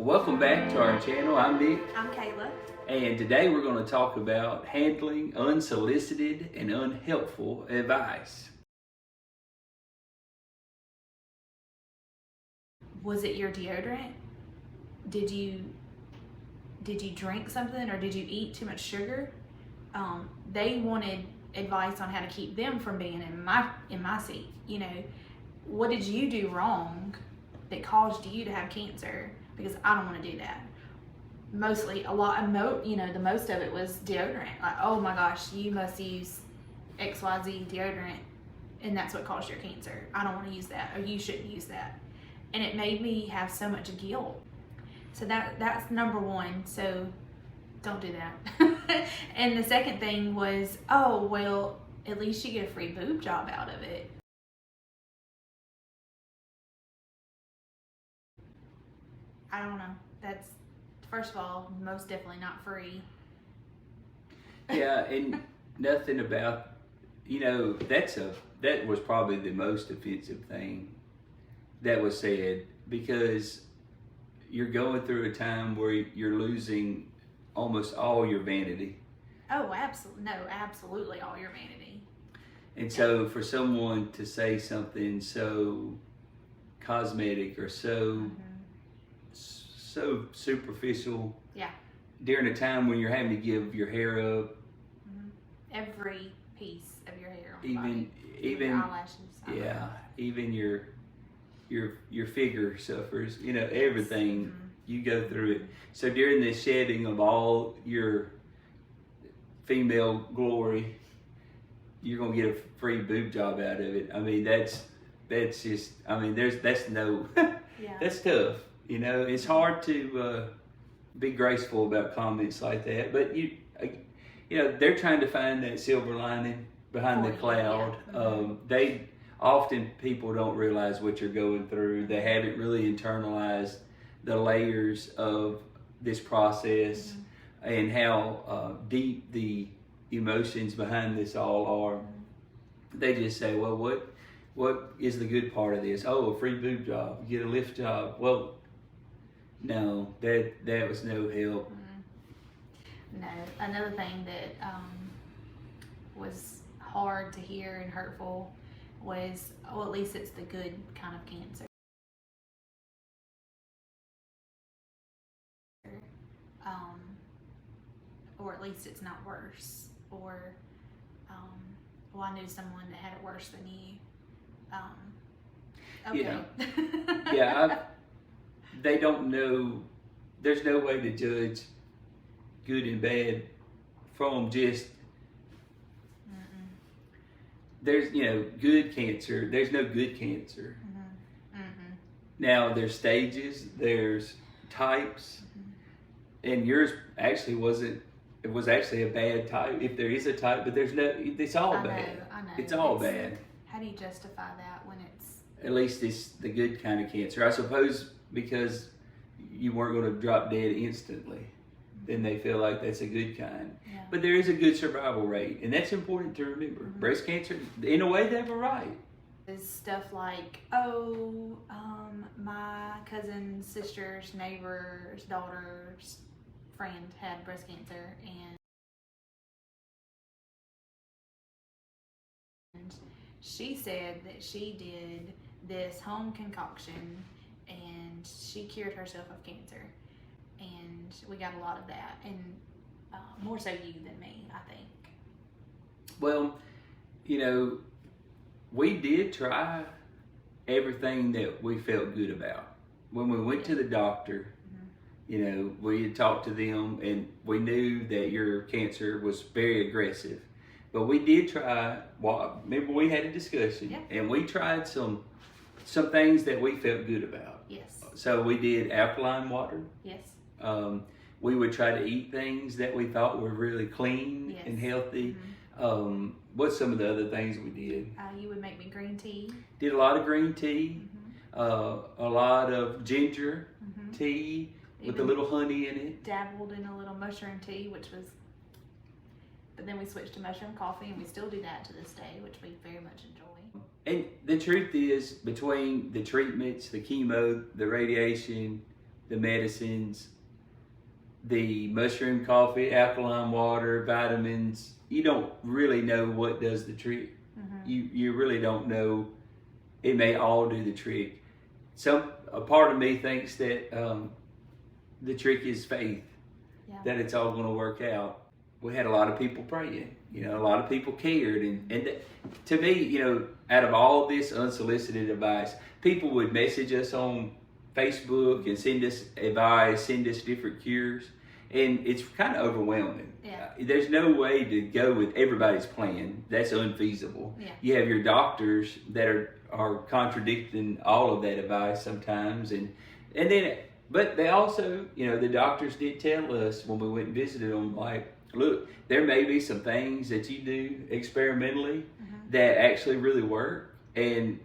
Welcome back to our channel. I'm Nick. I'm Cayla. And today we're going to talk about handling unsolicited and unhelpful advice. Was it your deodorant? Did you drink something, or did you eat too much sugar? They wanted advice on how to keep them from being in my seat. You know, what did you do wrong that caused you to have cancer? Because I don't want to do that. Mostly, the most of it was deodorant. Like, oh my gosh, you must use XYZ deodorant, and that's what caused your cancer. I don't want to use that, or you shouldn't use that. And it made me have so much guilt. So that's number one. So don't do that. And the second thing was, oh, well, at least you get a free boob job out of it. I don't know. That's, first of all, most definitely not free. Yeah, and nothing about, that was probably the most offensive thing that was said, because you're going through a time where you're losing almost all your vanity. Oh, absolutely. No, absolutely all your vanity. And so for someone to say something so cosmetic or so superficial, yeah, during a time when you're having to give your hair up, every piece of your hair on even your eyelashes, even your figure suffers, everything. You go through it. So during the shedding of all your female glory, you're gonna get a free boob job out of it. I mean, that's just, that's no, that's tough. It's hard to be graceful about comments like that, but they're trying to find that silver lining behind the cloud. People don't realize what you're going through. They haven't really internalized the layers of this process and how deep the emotions behind this all are. They just say, well, what is the good part of this? Oh, a free boob job, get a lift job. Well, no, that was no help. No, another thing that was hard to hear and hurtful was, well, at least it's the good kind of cancer. Or at least it's not worse. Or, well, I knew someone that had it worse than you. Okay. They don't know. There's no way to judge good and bad from just. There's good cancer. There's no good cancer. Now there's stages. There's types, and yours actually wasn't. It was actually a bad type, if there is a type. But there's no. It's all bad. I know. It's all bad. How do you justify that when it's? At least it's the good kind of cancer, I suppose, because you weren't going to drop dead instantly. Then they feel like that's a good kind. Yeah. But there is a good survival rate, and that's important to remember. Breast cancer, in a way, they have a right. There's stuff like, my cousin's sister's neighbor's daughter's friend had breast cancer, and she said that she did this home concoction and she cured herself of cancer. And we got a lot of that, and more so you than me, I think. Well, we did try everything that we felt good about. When we went to the doctor, we had talked to them, and we knew that your cancer was very aggressive. But we did try, remember we had a discussion, and we tried some things that we felt good about. Yes. So we did alkaline water. Yes. We would try to eat things that we thought were really clean and healthy. What's some of the other things we did? You would make me green tea. Did a lot of green tea, a lot of ginger tea with a little honey in it. Dabbled in a little mushroom tea, but then we switched to mushroom coffee, and we still do that to this day, which we very much enjoy. And the truth is, between the treatments, the chemo, the radiation, the medicines, the mushroom coffee, alkaline water, vitamins, you don't really know what does the trick. You really don't know. It may all do the trick. A part of me thinks that the trick is faith, that it's all going to work out. We had a lot of people praying, a lot of people cared. And to me, out of all this unsolicited advice, people would message us on Facebook and send us advice, send us different cures. And it's kind of overwhelming. There's no way to go with everybody's plan. That's unfeasible. You have your doctors that are contradicting all of that advice sometimes. But they also, the doctors did tell us when we went and visited them, like, look, there may be some things that you do experimentally that actually really work. And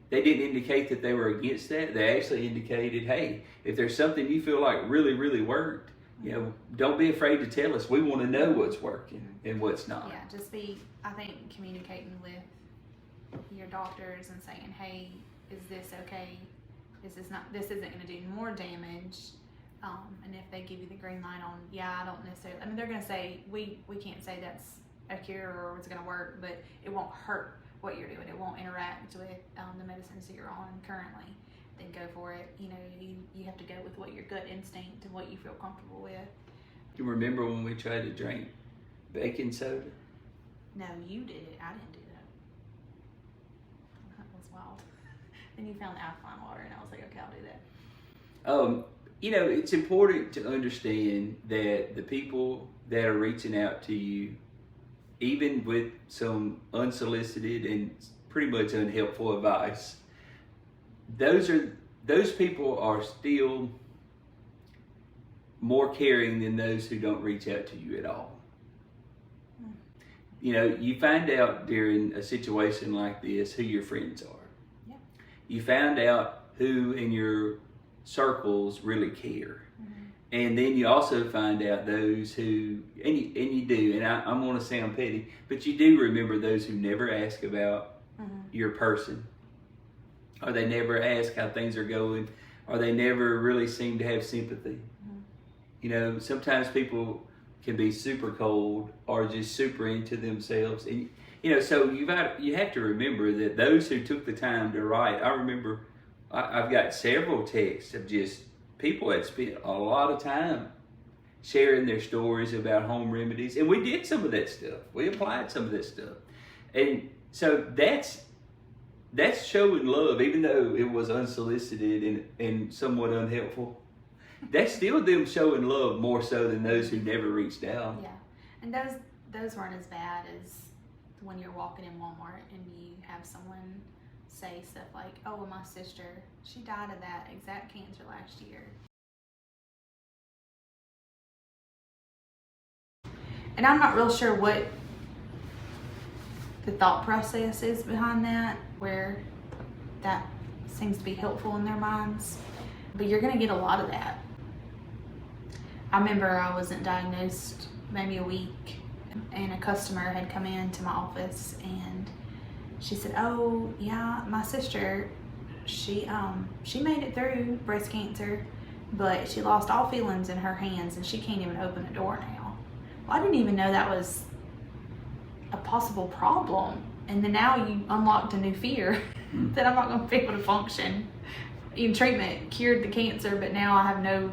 they didn't indicate that they were against that. They actually indicated, hey, if there's something you feel like really, really worked, don't be afraid to tell us. We want to know what's working and what's not. Yeah, just I think, communicating with your doctors and saying, hey, is this okay? This isn't going to do more damage. And if they give you the green light on, I don't necessarily, they're going to say, we can't say that's a cure or it's going to work, but it won't hurt what you're doing. It won't interact with the medicines that you're on currently. Then go for it. You have to go with what your gut instinct and what you feel comfortable with. You remember when we tried to drink baking soda? No, you did it. I didn't do that. That was wild. Then you found alkaline water, and I was like, okay, I'll do that. It's important to understand that the people that are reaching out to you, even with some unsolicited and pretty much unhelpful advice, those people are still more caring than those who don't reach out to you at all. You find out during a situation like this who your friends are. You find out who in your circles really care. And then you also find out those who, and you do, and I'm going to sound petty, but you do remember those who never ask about your person. Or they never ask how things are going, or they never really seem to have sympathy. Sometimes people can be super cold or just super into themselves. And, so you have to remember that those who took the time to write, I remember I've got several texts of just people that spent a lot of time sharing their stories about home remedies. And we did some of that stuff. We applied some of that stuff. And so that's showing love, even though it was unsolicited and somewhat unhelpful. That's still them showing love more so than those who never reached out. Yeah, and those weren't as bad as when you're walking in Walmart and you have someone say stuff like, oh, well, my sister, she died of that exact cancer last year. And I'm not real sure what the thought process is behind that, where that seems to be helpful in their minds. But you're going to get a lot of that. I remember I wasn't diagnosed maybe a week, and a customer had come into my office and she said, oh yeah, my sister, she made it through breast cancer, but she lost all feelings in her hands and she can't even open a door now. Well, I didn't even know that was a possible problem. And then now you unlocked a new fear that I'm not going to be able to function. Treatment cured the cancer, but now I have no,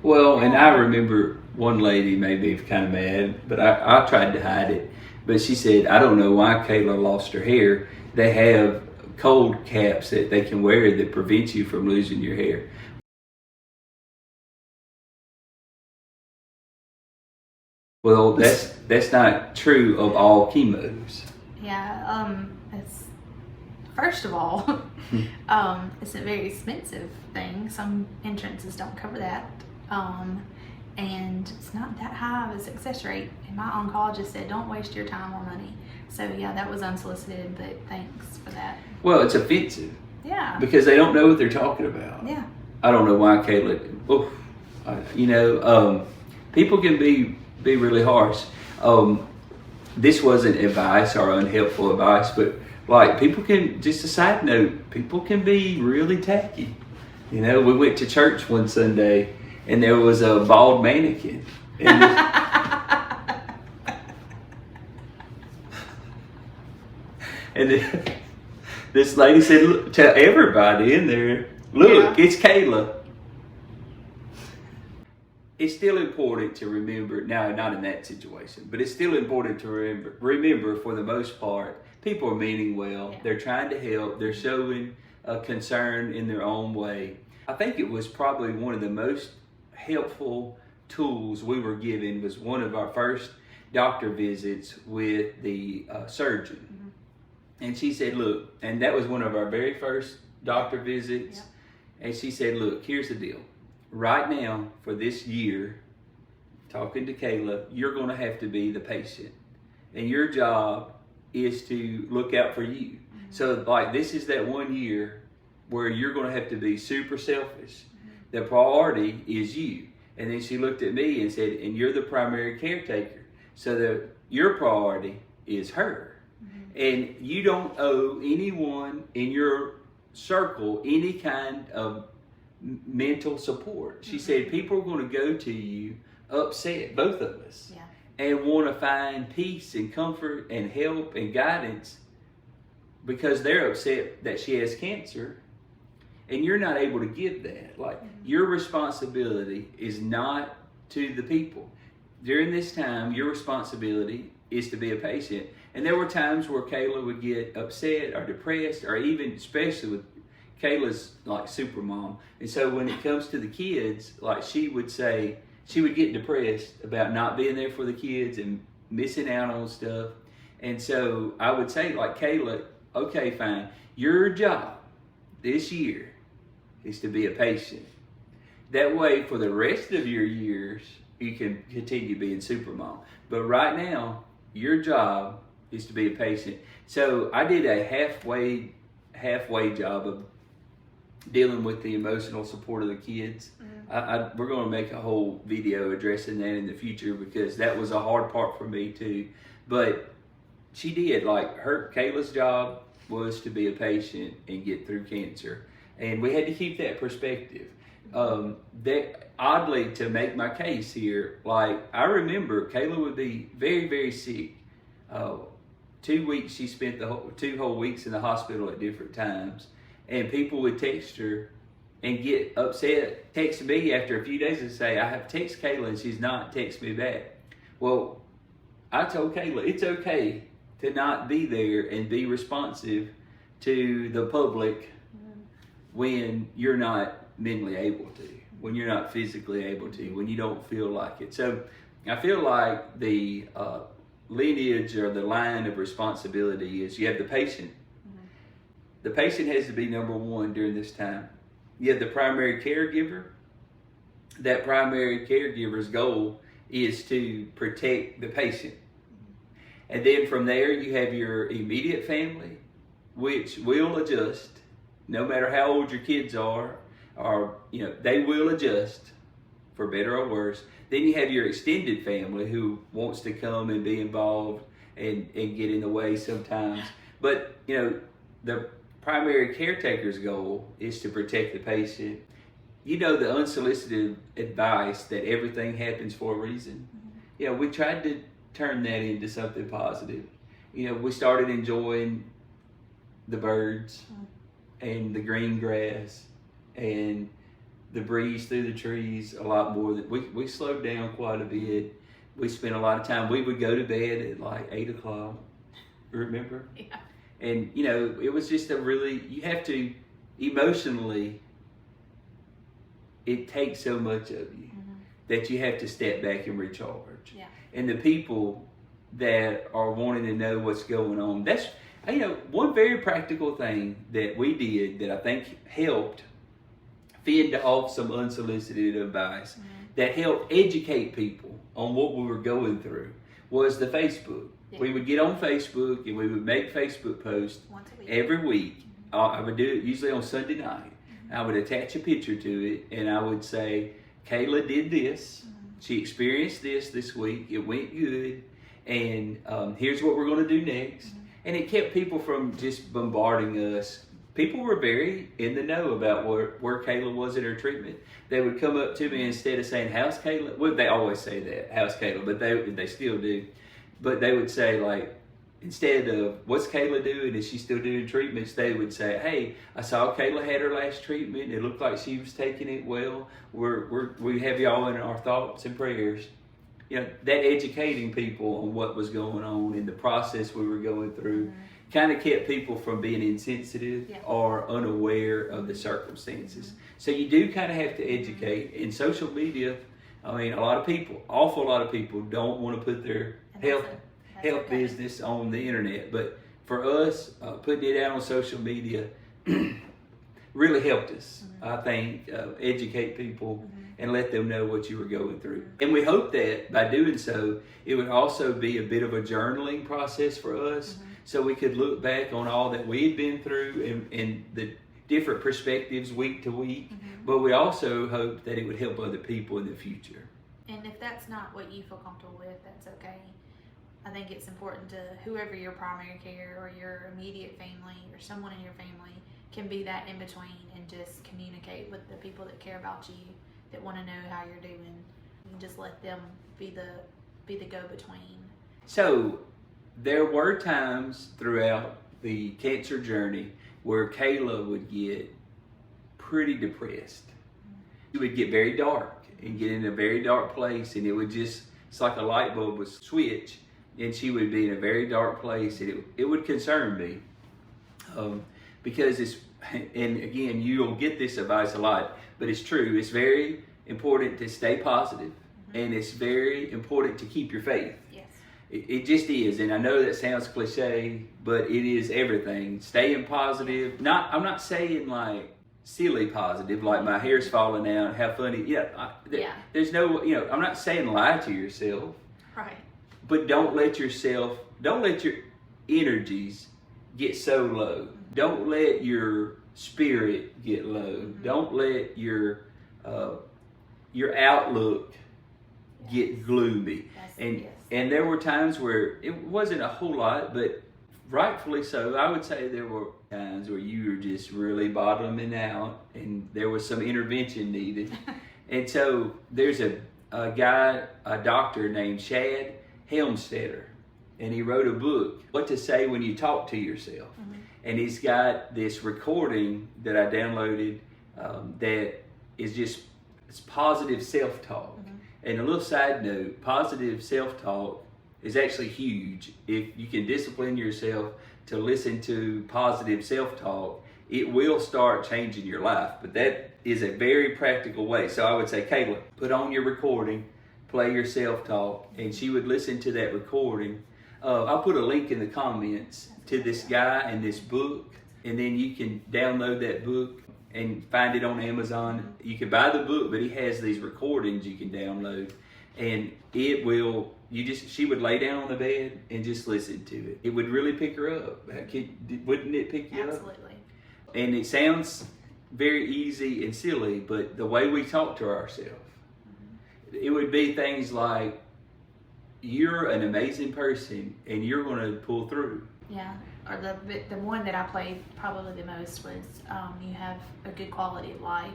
Well, and I remember one lady made me kind of mad, but I tried to hide it. But she said, I don't know why Cayla lost her hair. They have cold caps that they can wear that prevent you from losing your hair. Well, that's not true of all chemos. Yeah, it's, first of all, it's a very expensive thing. Some insurances don't cover that. And it's not that high of a success rate. And my oncologist said, don't waste your time or money. So yeah, that was unsolicited, but thanks for that. Well, it's offensive. Yeah. Because they don't know what they're talking about. Yeah. I don't know why Cayla, people can be really harsh. This wasn't advice or unhelpful advice, but like people can, just a side note, people can be really tacky. You know, we went to church one Sunday and there was a bald mannequin. And this lady said, look, to everybody in there, look, it's Cayla. It's still important to remember, now not in that situation, but it's still important to remember for the most part, people are meaning well. They're trying to help. They're showing a concern in their own way. I think it was probably one of the most helpful tools we were given was one of our first doctor visits with the surgeon. Mm-hmm. And she said, look, and that was one of our very first doctor visits. Yeah. And she said, look, here's the deal. Right now, for this year, talking to Cayla, you're going to have to be the patient. And your job is to look out for you. Mm-hmm. So, like, this is that 1 year where you're going to have to be super selfish. Mm-hmm. The priority is you. And then she looked at me and said, and you're the primary caretaker. So your priority is her. Mm-hmm. And you don't owe anyone in your circle any kind of mental support. She said people are going to go to you upset, both of us, and want to find peace and comfort and help and guidance because they're upset that she has cancer and you're not able to give that. Like, your responsibility is not to the people. During this time, your responsibility is to be a patient. And there were times where Cayla would get upset or depressed, or even especially with Kayla's like super mom. And so when it comes to the kids, like she would get depressed about not being there for the kids and missing out on stuff. And so I would say, like, Cayla, okay, fine. Your job this year is to be a patient. That way, for the rest of your years, you can continue being super mom. But right now, your job is to be a patient. So I did a halfway job of dealing with the emotional support of the kids. Mm-hmm. We're going to make a whole video addressing that in the future because that was a hard part for me too. But she did, like, Kayla's job was to be a patient and get through cancer. And we had to keep that perspective. That oddly, to make my case here, like, I remember Cayla would be very, very sick. 2 weeks, she spent 2 whole weeks in the hospital at different times. And people would text her and get upset, text me after a few days and say, I have texted Cayla and she's not text me back. Well, I told Cayla, it's okay to not be there and be responsive to the public when you're not mentally able to, when you're not physically able to, when you don't feel like it. So I feel like the lineage or the line of responsibility is you have the patient. The patient has to be number one during this time. You have the primary caregiver. That primary caregiver's goal is to protect the patient. And then from there, you have your immediate family, which will adjust no matter how old your kids are, or, you know, they will adjust for better or worse. Then you have your extended family who wants to come and be involved and get in the way sometimes. But, you know, the primary caretaker's goal is to protect the patient. You know, the unsolicited advice that everything happens for a reason. You know, we tried to turn that into something positive. You know, we started enjoying the birds and the green grass and the breeze through the trees a lot more. We slowed down quite a bit. We spent a lot of time. We would go to bed at like 8 o'clock. Remember? Yeah. And, you know, it was just you have to, emotionally, it takes so much of you that you have to step back and recharge. Yeah. And the people that are wanting to know what's going on, that's, you know, one very practical thing that we did that I think helped fend off some unsolicited advice that helped educate people on what we were going through was the Facebook. Yeah. We would get on Facebook and we would make Facebook posts every week. I would do it usually on Sunday night. I would attach a picture to it and I would say, Cayla did this. She experienced this week. It went good. And here's what we're going to do next. And it kept people from just bombarding us people were very in the know about where Cayla was in her treatment. They would come up to me instead of saying, "How's Cayla?" Well, they always say that, "How's Cayla?" But they still do. But they would say, like, instead of, "What's Cayla doing? Is she still doing treatments?" They would say, "Hey, I saw Cayla had her last treatment. It looked like she was taking it well. We have y'all in our thoughts and prayers." That educating people on what was going on in the process we were going through kind of kept people from being insensitive or unaware of the circumstances. So you do kind of have to educate. In social media, I mean, awful lot of people don't want to put their health business on the internet. But for us, putting it out on social media really helped us, I think, educate people and let them know what you were going through. And we hope that by doing so, it would also be a bit of a journaling process for us, so we could look back on all that we had been through and the different perspectives week to week. But we also hope that it would help other people in the future. And if that's not what you feel comfortable with, that's okay. I think it's important to whoever your primary care or your immediate family or someone in your family can be that in between and just communicate with the people that care about you, that want to know how you're doing. You just let them be the go-between. So there were times throughout the cancer journey where Cayla would get pretty depressed. She would get very dark and get in a very dark place, and it's like a light bulb would switch, and she would be in a very dark place, and it would concern me. Because and again, you'll get this advice a lot, but it's true. It's very important to stay positive, and it's very important to keep your faith. Yes. It just is, and I know that sounds cliche, but it is everything. Staying positive. I'm not saying like silly positive, like my hair's falling out, how funny. There's no, I'm not saying lie to yourself. Right. But don't let your energies get so low. Don't let your spirit get low. Don't let your outlook get gloomy. And there were times where it wasn't a whole lot, but rightfully so. I would say there were times where you were just really bottoming out and there was some intervention needed. And so there's a doctor named Shad Helmstetter, and he wrote a book, What to Say When You Talk to Yourself. And he's got this recording that I downloaded that is it's positive self-talk. And a little side note, positive self-talk is actually huge. If you can discipline yourself to listen to positive self-talk, it will start changing your life. But that is a very practical way. So I would say, Cayla, put on your recording, play your self-talk, and she would listen to that recording. I'll put a link in the comments to this guy and this book, and then you can download that book and find it on Amazon. You can buy the book, but he has these recordings you can download, and she would lay down on the bed and just listen to it. It would really pick her up. Wouldn't it pick you up? Absolutely. And it sounds very easy and silly, but the way we talk to ourselves, it would be things like, you're an amazing person and you're going to pull through. Yeah. Or the one that I played probably the most was you have a good quality of life.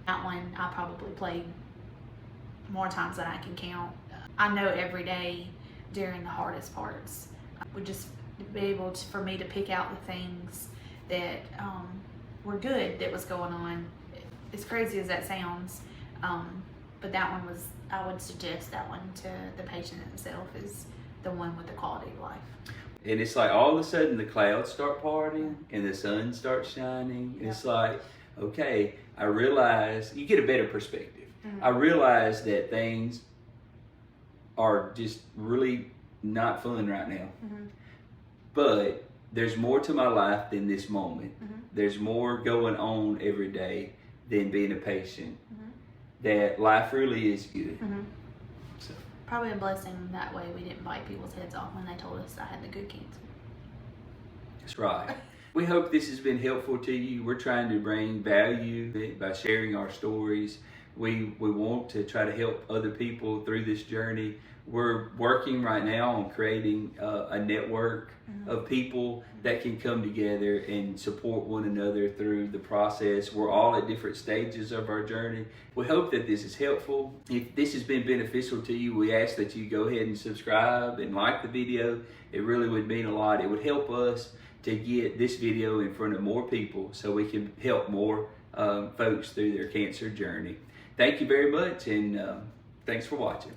That one I probably played more times than I can count. I know every day during the hardest parts would just be able for me to pick out the things that were good that was going on. As crazy as that sounds, but that one was, I would suggest that one to the patient himself is the one with the quality of life. And it's like all of a sudden the clouds start parting and the sun starts shining. And it's like, okay, I realize, you get a better perspective. I realize that things are just really not fun right now. But there's more to my life than this moment. There's more going on every day than being a patient. That life really is good. So. Probably a blessing that way we didn't bite people's heads off when they told us I had the good cancer. That's right. We hope this has been helpful to you. We're trying to bring value by sharing our stories. We want to try to help other people through this journey. we're working right now on creating a network of people that can come together and support one another through the process. We're all at different stages of our journey. We hope that this is helpful. If this has been beneficial to you, we ask that you go ahead and subscribe and like the video. It really would mean a lot. It would help us to get this video in front of more people so we can help more folks through their cancer journey. Thank you very much, and thanks for watching.